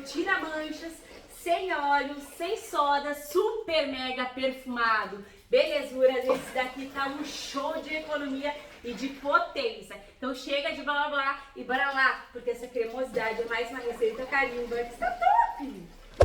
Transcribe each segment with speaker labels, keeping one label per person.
Speaker 1: tira manchas, sem óleo, sem soda, super mega perfumado. Belezuras, esse daqui tá um show de economia e de potência. Então chega de blá blá blá e bora lá, porque essa cremosidade é mais uma receita carimba que está top!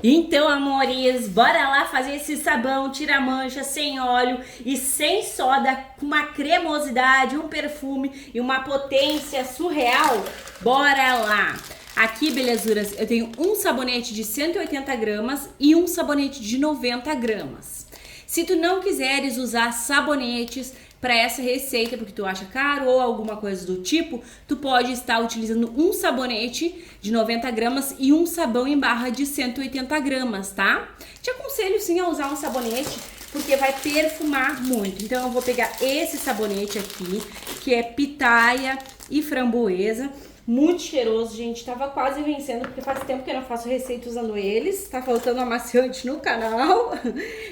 Speaker 1: Então, amores, bora lá fazer esse sabão tira-mancha sem óleo e sem soda, com uma cremosidade, um perfume e uma potência surreal. Bora lá! Aqui, belezuras, eu tenho um sabonete de 180 gramas e um sabonete de 90 gramas. Se tu não quiseres usar sabonetes para essa receita, porque tu acha caro ou alguma coisa do tipo, tu pode estar utilizando um sabonete de 90 gramas e um sabão em barra de 180 gramas, tá? Te aconselho sim a usar um sabonete, porque vai perfumar muito. Então eu vou pegar esse sabonete aqui, que é pitaia e framboesa. Muito cheiroso, gente. Tava quase vencendo, porque faz tempo que eu não faço receita usando eles. Tá faltando amaciante no canal.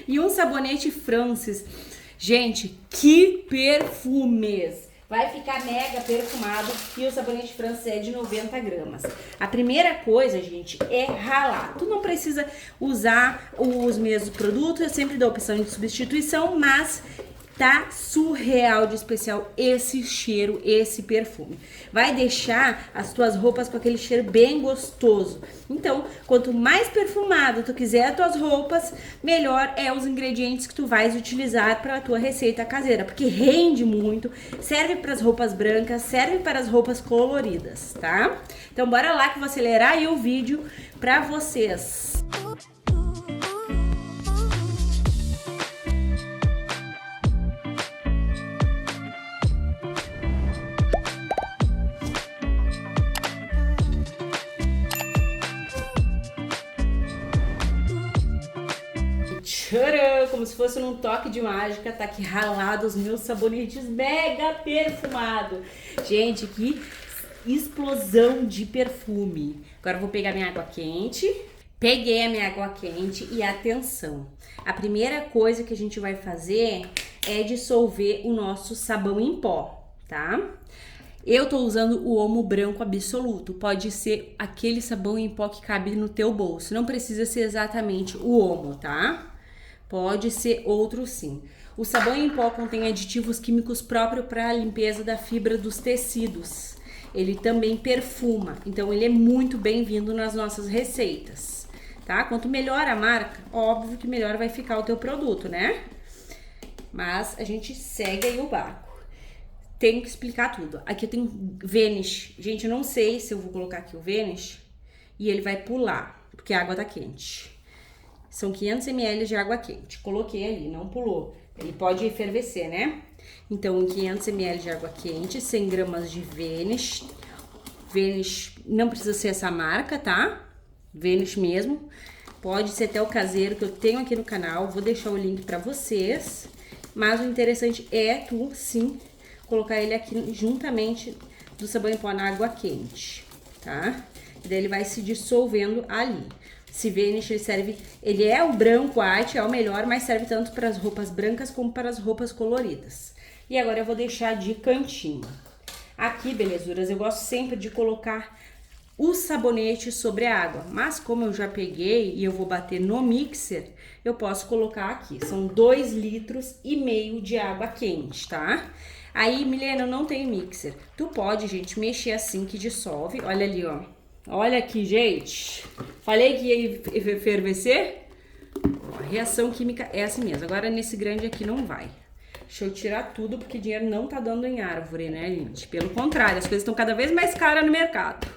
Speaker 1: E um sabonete Francis. Gente, que perfumes! Vai ficar mega perfumado e o sabonete Francis é de 90 gramas. A primeira coisa, gente, é ralar. Tu não precisa usar os mesmos produtos, eu sempre dou a opção de substituição, mas tá surreal de especial esse cheiro, esse perfume. Vai deixar as tuas roupas com aquele cheiro bem gostoso. Então, quanto mais perfumado tu quiser as tuas roupas, melhor é os ingredientes que tu vais utilizar para a tua receita caseira, porque rende muito, serve para as roupas brancas, serve para as roupas coloridas, tá? Então, bora lá que eu vou acelerar aí o vídeo para vocês. Tcharam! Como se fosse num toque de mágica, tá aqui ralado os meus sabonetes mega perfumado. Gente, que explosão de perfume. Agora eu vou pegar minha água quente. Peguei a minha água quente e atenção. A primeira coisa que a gente vai fazer é dissolver o nosso sabão em pó, tá? Eu tô usando o Omo Branco Absoluto. Pode ser aquele sabão em pó que cabe no teu bolso. Não precisa ser exatamente o Omo, tá? Pode ser outro sim. O sabão em pó contém aditivos químicos próprios para a limpeza da fibra dos tecidos. Ele também perfuma, então ele é muito bem-vindo nas nossas receitas, tá? Quanto melhor a marca, óbvio que melhor vai ficar o teu produto, né? Mas a gente segue aí o barco. Tenho que explicar tudo. Aqui eu tenho Vanish. Gente, eu não sei se eu vou colocar aqui o Vanish e ele vai pular, porque a água tá quente. São 500 ml de água quente. Coloquei ali, não pulou. Ele pode efervescer, né? Então, 500 ml de água quente, 100 gramas de Vanish. Vanish não precisa ser essa marca, tá? Vanish mesmo. Pode ser até o caseiro que eu tenho aqui no canal. Vou deixar o link pra vocês. Mas o interessante é tu, sim, colocar ele aqui juntamente do sabão em pó na água quente, tá? E daí ele vai se dissolvendo ali. Esse Vanish, ele serve, ele é o branco white, é o melhor, mas serve tanto para as roupas brancas como para as roupas coloridas. E agora eu vou deixar de cantinho. Aqui, belezuras, eu gosto sempre de colocar o sabonete sobre a água, mas como eu já peguei e eu vou bater no mixer, eu posso colocar aqui. São 2,5 litros de água quente, tá? Aí, Milena, eu não tenho mixer. Tu pode, gente, mexer assim que dissolve. Olha ali, ó. Olha aqui, gente. Falei que ia efervescer? A reação química é assim mesmo. Agora, nesse grande aqui não vai. Deixa eu tirar tudo, porque dinheiro não tá dando em árvore, né, gente? Pelo contrário, as coisas estão cada vez mais caras no mercado.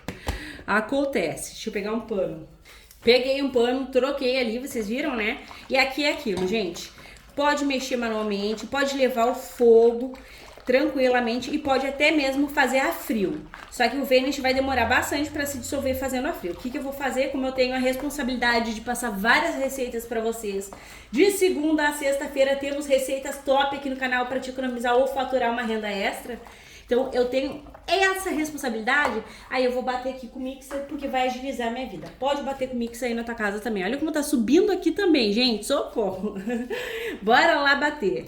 Speaker 1: Acontece. Deixa eu pegar um pano. Peguei um pano, troquei ali, vocês viram, né? E aqui é aquilo, gente. Pode mexer manualmente, pode levar o fogo tranquilamente e pode até mesmo fazer a frio. Só que o Vanish vai demorar bastante para se dissolver fazendo a frio. O que que eu vou fazer? Como eu tenho a responsabilidade de passar várias receitas para vocês, de segunda a sexta-feira temos receitas top aqui no canal para te economizar ou faturar uma renda extra. Então eu tenho essa responsabilidade, aí eu vou bater aqui com o mixer porque vai agilizar a minha vida. Pode bater com o mixer aí na tua casa também. Olha como tá subindo aqui também, gente, socorro. Bora lá bater.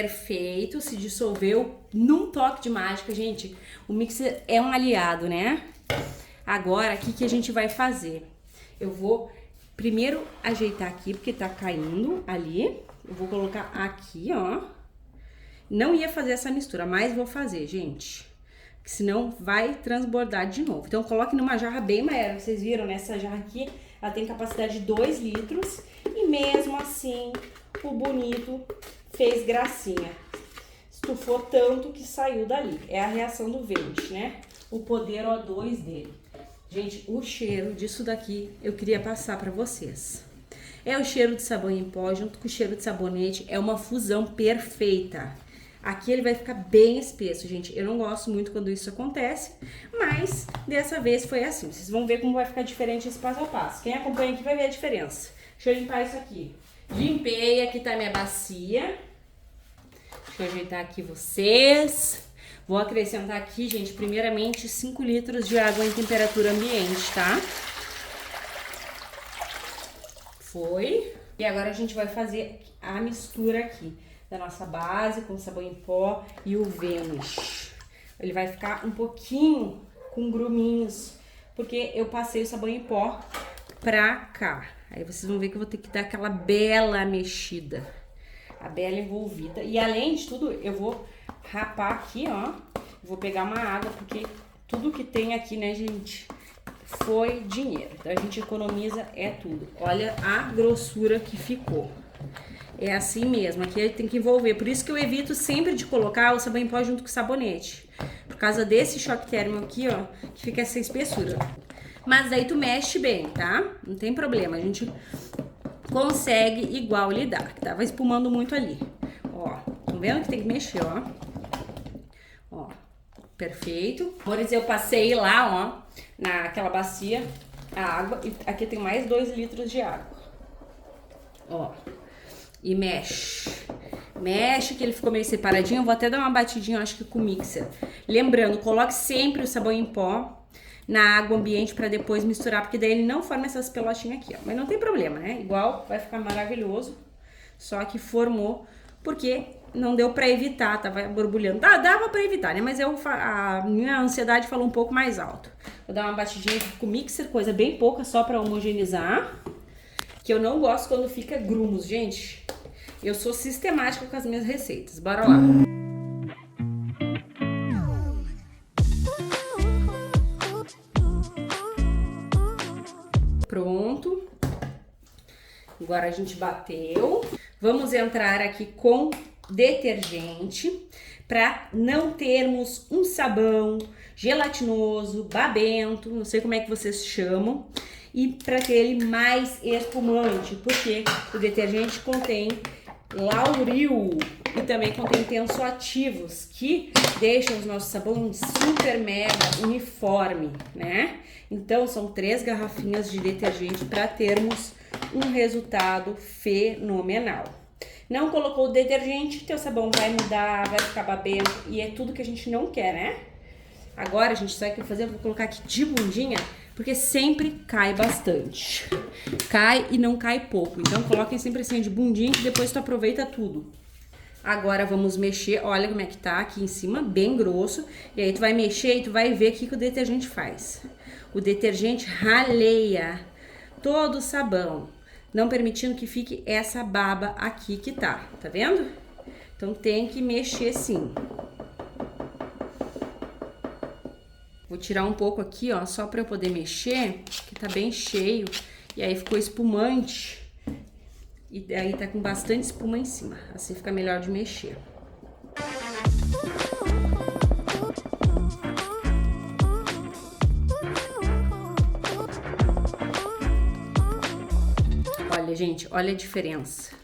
Speaker 1: Perfeito, se dissolveu num toque de mágica, gente. O mixer é um aliado, né? Agora, o que a gente vai fazer? Eu vou primeiro ajeitar aqui, porque tá caindo ali. Eu vou colocar aqui, ó. Não ia fazer essa mistura, mas vou fazer, gente. Porque senão vai transbordar de novo. Então, coloque numa jarra bem maior. Vocês viram, nessa jarra aqui, ela tem capacidade de 2 litros. E mesmo assim, o bonito fez gracinha. Estufou tanto que saiu dali. É a reação do verde, né? O poder O2 dele. Gente, o cheiro disso daqui eu queria passar pra vocês. É o cheiro de sabão em pó junto com o cheiro de sabonete. É uma fusão perfeita. Aqui ele vai ficar bem espesso, gente. Eu não gosto muito quando isso acontece, mas dessa vez foi assim. Vocês vão ver como vai ficar diferente esse passo a passo. Quem acompanha aqui vai ver a diferença. Deixa eu limpar isso aqui. Limpei, aqui tá minha bacia. Deixa eu ajeitar aqui vocês. Vou acrescentar aqui, gente, primeiramente 5 litros de água em temperatura ambiente, tá? Foi. E agora a gente vai fazer a mistura aqui da nossa base com sabão em pó e o Vênus. Ele vai ficar um pouquinho com gruminhos, porque eu passei o sabão em pó pra cá. Aí vocês vão ver que eu vou ter que dar aquela bela mexida, a bela envolvida. E além de tudo, eu vou rapar aqui, ó. Vou pegar uma água, porque tudo que tem aqui, né, gente, foi dinheiro. Então a gente economiza tudo. Olha a grossura que ficou. É assim mesmo, aqui tem que envolver. Por isso que eu evito sempre de colocar o sabão em pó junto com o sabonete. Por causa desse choque térmico aqui, ó, que fica essa espessura. Mas aí tu mexe bem, tá? Não tem problema, a gente consegue igual lidar. Tava espumando muito ali. Ó, tá vendo que tem que mexer, ó. Ó, perfeito. Amores, eu passei lá, ó, naquela bacia, a água. E aqui tem mais 2 litros de água. Ó. E mexe. Mexe, que ele ficou meio separadinho. Eu vou até dar uma batidinha, acho que com o mixer. Lembrando, coloque sempre o sabão em pó na água ambiente pra depois misturar, porque daí ele não forma essas pelotinhas aqui, ó. Mas não tem problema, né? Igual vai ficar maravilhoso. Só que formou porque não deu pra evitar, tava borbulhando. Dava pra evitar, né? Mas a minha ansiedade falou um pouco mais alto. Vou dar uma batidinha aqui com o mixer, coisa bem pouca, só pra homogeneizar. Que eu não gosto quando fica grumos, gente. Eu sou sistemática com as minhas receitas. Bora lá. Pronto. Agora a gente bateu. Vamos entrar aqui com detergente para não termos um sabão gelatinoso, babento, não sei como é que vocês chamam. E para ter ele mais espumante, porque o detergente contém lauril e também contém tensoativos que deixam os nossos sabões super mega uniforme, né? Então são 3 garrafinhas de detergente para termos um resultado fenomenal. Não colocou o detergente, teu sabão vai mudar, vai ficar babento e é tudo que a gente não quer, né? Agora, gente, sabe o que eu vou fazer? Eu vou colocar aqui de bundinha, porque sempre cai bastante. Cai e não cai pouco. Então, coloquem sempre assim de bundinha, que depois tu aproveita tudo. Agora, vamos mexer. Olha como é que tá aqui em cima, bem grosso. E aí, tu vai mexer e tu vai ver o que o detergente faz. O detergente raleia todo o sabão, não permitindo que fique essa baba aqui que tá vendo? Então, tem que mexer sim. Vou tirar um pouco aqui, ó, só pra eu poder mexer, que tá bem cheio. E aí ficou espumante. E aí tá com bastante espuma em cima. Assim fica melhor de mexer. Olha, gente, olha a diferença.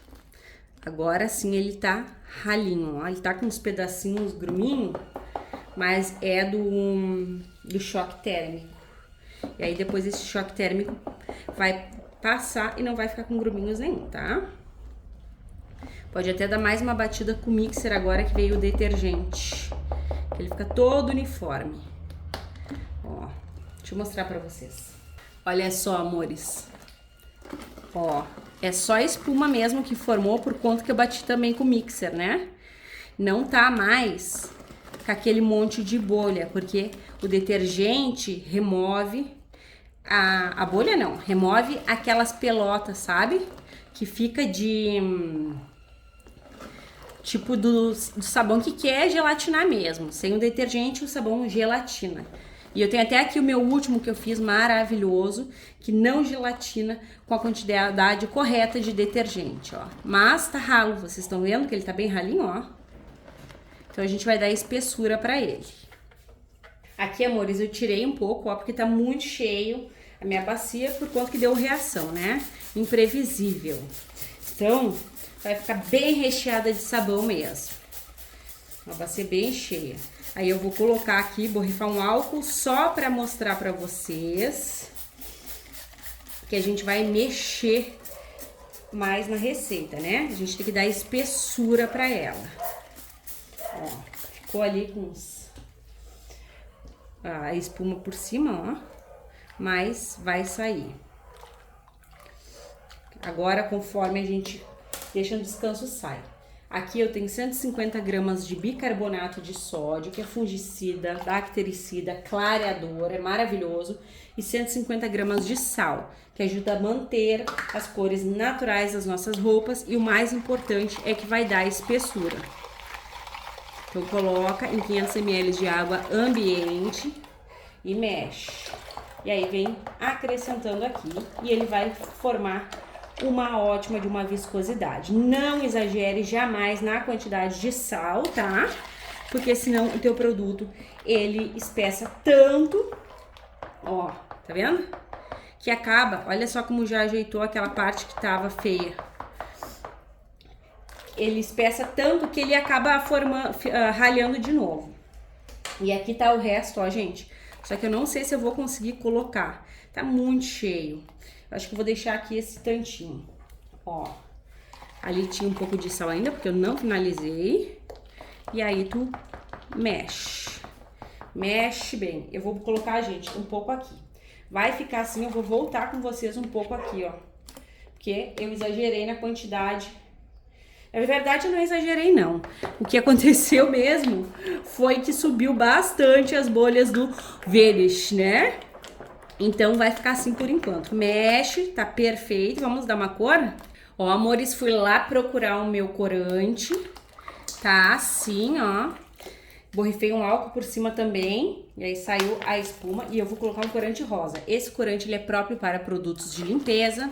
Speaker 1: Agora sim ele tá ralinho, ó. Ele tá com uns pedacinhos gruminhos, mas é do choque térmico. E aí depois esse choque térmico vai passar e não vai ficar com gruminhos nenhum, tá? Pode até dar mais uma batida com o mixer agora que veio o detergente. Ele fica todo uniforme. Ó, deixa eu mostrar pra vocês. Olha só, amores. Ó, é só espuma mesmo que formou por conta que eu bati também com o mixer, né? não tá mais com aquele monte de bolha, porque o detergente remove a bolha não, remove aquelas pelotas, sabe? Que fica de tipo do sabão que quer gelatinar mesmo. Sem o detergente, o sabão gelatina. E eu tenho até aqui o meu último que eu fiz, maravilhoso, que não gelatina com a quantidade correta de detergente, ó. Mas tá ralo, vocês estão vendo que ele tá bem ralinho, ó. Então a gente vai dar espessura pra ele. Aqui, amores, eu tirei um pouco, ó, porque tá muito cheio a minha bacia por conta que deu reação, né? Imprevisível. Então, vai ficar bem recheada de sabão mesmo. Uma bacia bem cheia. Aí eu vou colocar aqui, borrifar um álcool só pra mostrar pra vocês que a gente vai mexer mais na receita, né? A gente tem que dar espessura pra ela. Ó, ficou ali com a espuma por cima, ó. Mas vai sair. Agora, conforme a gente deixa no descanso, sai. Aqui eu tenho 150 gramas de bicarbonato de sódio, que é fungicida, bactericida, clareador, é maravilhoso. E 150 gramas de sal, que ajuda a manter as cores naturais das nossas roupas. E o mais importante é que vai dar espessura. Então coloca em 500 ml de água ambiente e mexe. E aí vem acrescentando aqui e ele vai formar uma ótima de uma viscosidade. Não exagere jamais na quantidade de sal, tá? Porque senão o teu produto, ele espessa tanto, ó, tá vendo? Que acaba, olha só como já ajeitou aquela parte que tava feia. Ele espessa tanto que ele acaba ralhando de novo. E aqui tá o resto, ó, gente. Só que eu não sei se eu vou conseguir colocar. Tá muito cheio. Eu acho que eu vou deixar aqui esse tantinho. Ó. Ali tinha um pouco de sal ainda, porque eu não finalizei. E aí tu mexe. Mexe bem. Eu vou colocar, gente, um pouco aqui. Vai ficar assim, eu vou voltar com vocês um pouco aqui, ó. Porque eu exagerei na quantidade. Na verdade, eu não exagerei, não. O que aconteceu mesmo foi que subiu bastante as bolhas do Vanish, né? Então, vai ficar assim por enquanto. Mexe, tá perfeito. Vamos dar uma cor? Ó, amores, fui lá procurar o meu corante. Tá assim, ó. Borrifei um álcool por cima também. E aí saiu a espuma. E eu vou colocar um corante rosa. Esse corante, ele é próprio para produtos de limpeza.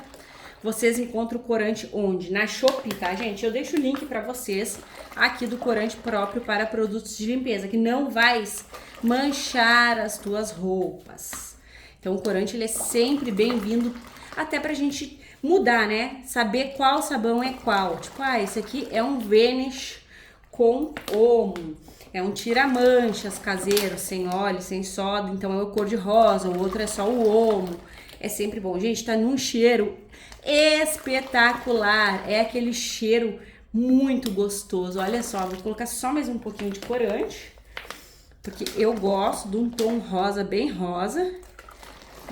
Speaker 1: Vocês encontram o corante onde? Na Shopee, tá, gente? Eu deixo o link pra vocês aqui do corante próprio para produtos de limpeza, que não vai manchar as tuas roupas. Então, o corante, ele é sempre bem-vindo, até pra gente mudar, né? Saber qual sabão é qual. Tipo, esse aqui é um Vanish com Omo. É um tira-manchas caseiro, sem óleo, sem soda, então é o cor de rosa, o outro é só o Omo. É sempre bom. Gente, tá num cheiro espetacular. É aquele cheiro muito gostoso. Olha só, vou colocar só mais um pouquinho de corante, porque eu gosto de um tom rosa, bem rosa.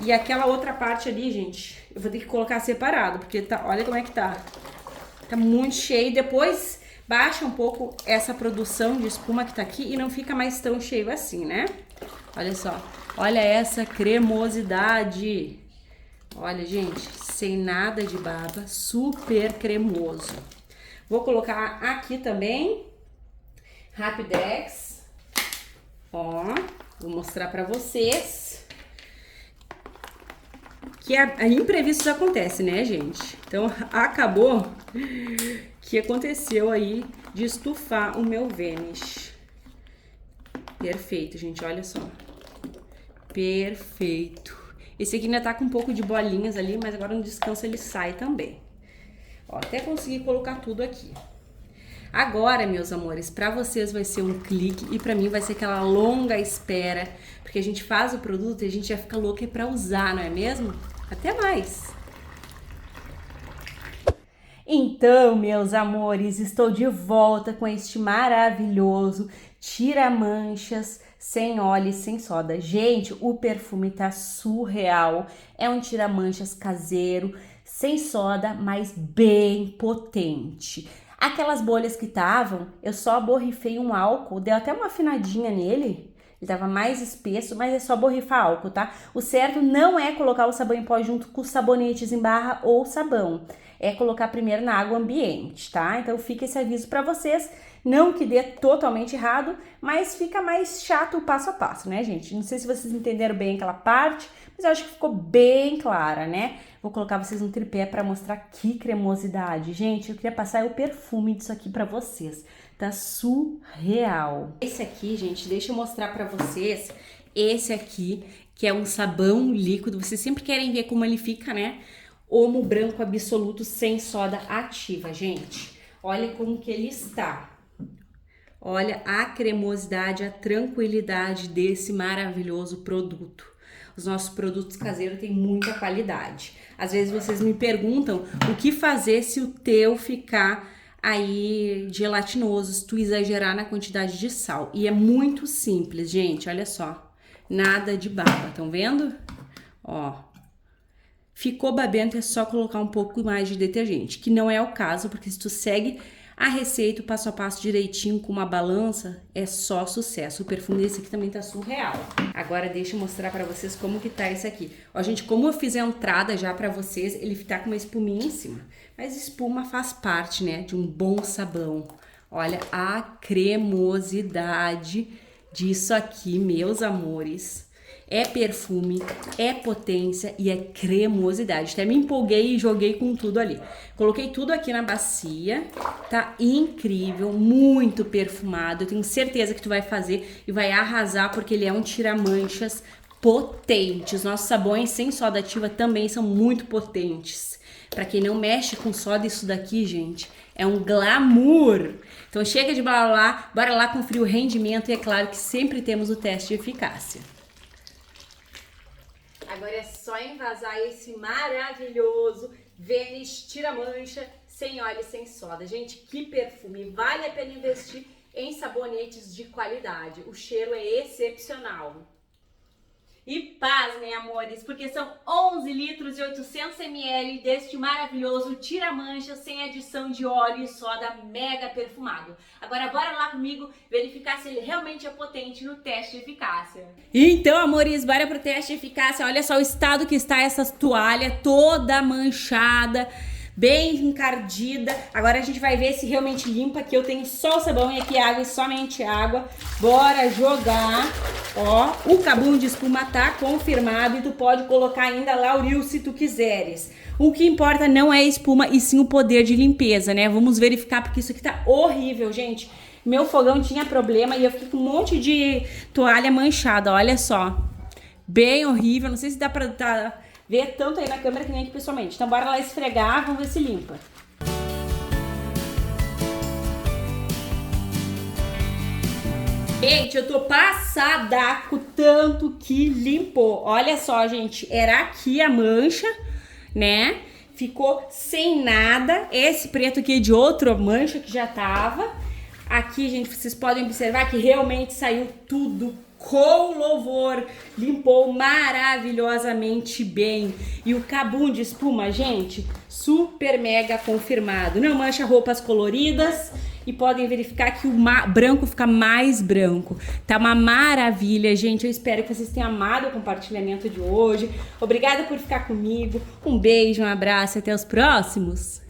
Speaker 1: E aquela outra parte ali, gente, eu vou ter que colocar separado, porque tá, olha como é que tá. Tá muito cheio. Depois baixa um pouco essa produção de espuma que tá aqui e não fica mais tão cheio assim, né? Olha só. Olha essa cremosidade. Olha, gente, sem nada de baba, super cremoso. Vou colocar aqui também Rapidex. Ó, vou mostrar pra vocês que imprevistos acontecem, né, gente? Então, acabou que aconteceu aí de estufar o meu Vanish. Perfeito, gente, olha só. Perfeito. Esse aqui ainda tá com um pouco de bolinhas ali, mas agora no descanso ele sai também. Ó, até consegui colocar tudo aqui. Agora, meus amores, pra vocês vai ser um clique e pra mim vai ser aquela longa espera, porque a gente faz o produto e a gente já fica louca pra usar, não é mesmo? Até mais! Então, meus amores, estou de volta com este maravilhoso tira-manchas sem óleo e sem soda. Gente, o perfume tá surreal. É um tira-manchas caseiro, sem soda, mas bem potente. Aquelas bolhas que estavam, eu só borrifei um álcool, deu até uma afinadinha nele. Ele tava mais espesso, mas é só borrifar álcool, tá? O certo não é colocar o sabão em pó junto com os sabonetes em barra ou sabão. É colocar primeiro na água ambiente, tá? Então fica esse aviso para vocês. Não que dê totalmente errado, mas fica mais chato o passo a passo, né, gente? Não sei se vocês entenderam bem aquela parte, mas eu acho que ficou bem clara, né? Vou colocar vocês no tripé para mostrar que cremosidade. Gente, eu queria passar o perfume disso aqui para vocês. Tá surreal. Esse aqui, gente, deixa eu mostrar para vocês. Esse aqui, que é um sabão líquido. Vocês sempre querem ver como ele fica, né? Omo branco absoluto sem soda ativa, gente. Olha como que ele está. Olha a cremosidade, a tranquilidade desse maravilhoso produto. Os nossos produtos caseiros têm muita qualidade. Às vezes vocês me perguntam o que fazer se o teu ficar aí gelatinoso, se tu exagerar na quantidade de sal. E é muito simples, gente, olha só. Nada de baba, estão vendo? Ó. Ficou babento, é só colocar um pouco mais de detergente, que não é o caso, porque se tu segue a receita, o passo a passo direitinho com uma balança, é só sucesso. O perfume desse aqui também tá surreal. Agora deixa eu mostrar pra vocês como que tá esse aqui. Ó, gente, como eu fiz a entrada já pra vocês, ele tá com uma espuminha em cima. Mas espuma faz parte, né, de um bom sabão. Olha a cremosidade disso aqui, meus amores. É perfume, é potência e é cremosidade. Até me empolguei e joguei com tudo ali. Coloquei tudo aqui na bacia. Tá incrível, muito perfumado. Eu tenho certeza que tu vai fazer e vai arrasar, porque ele é um tira-manchas potente. Os nossos sabões sem soda ativa também são muito potentes. Pra quem não mexe com soda, isso daqui, gente, é um glamour. Então chega de blá blá blá, bora lá conferir o rendimento. E é claro que sempre temos o teste de eficácia. Agora é só envasar esse maravilhoso Vênus tira-mancha sem óleo e sem soda. Gente, que perfume! Vale a pena investir em sabonetes de qualidade. O cheiro é excepcional. E pasmem, amores, porque são 11 litros e 800 ml deste maravilhoso tira-mancha sem adição de óleo e soda mega perfumado. Agora bora lá comigo verificar se ele realmente é potente no teste de eficácia. Então, amores, bora pro teste de eficácia. Olha só o estado que está essa toalha toda manchada, bem encardida. Agora a gente vai ver se realmente limpa. Aqui eu tenho só o sabão e aqui água e somente água. Bora jogar. Ó, o cabum de espuma tá confirmado e tu pode colocar ainda lauril se tu quiseres. O que importa não é a espuma e sim o poder de limpeza, né? Vamos verificar porque isso aqui tá horrível, gente. Meu fogão tinha problema e eu fiquei com um monte de toalha manchada, olha só. Bem horrível, não sei se dá pra ver tanto aí na câmera que nem aqui pessoalmente. Então bora lá esfregar, vamos ver se limpa. Gente, eu tô passada com tanto que limpou. Olha só, gente, era aqui a mancha, né? Ficou sem nada. Esse preto aqui é de outra mancha que já tava. Aqui, gente, vocês podem observar que realmente saiu tudo com louvor. Limpou maravilhosamente bem. E o cabum de espuma, gente, super mega confirmado. Não mancha roupas coloridas. E podem verificar que o branco fica mais branco. Tá uma maravilha, gente. Eu espero que vocês tenham amado o compartilhamento de hoje. Obrigada por ficar comigo. Um beijo, um abraço e até os próximos.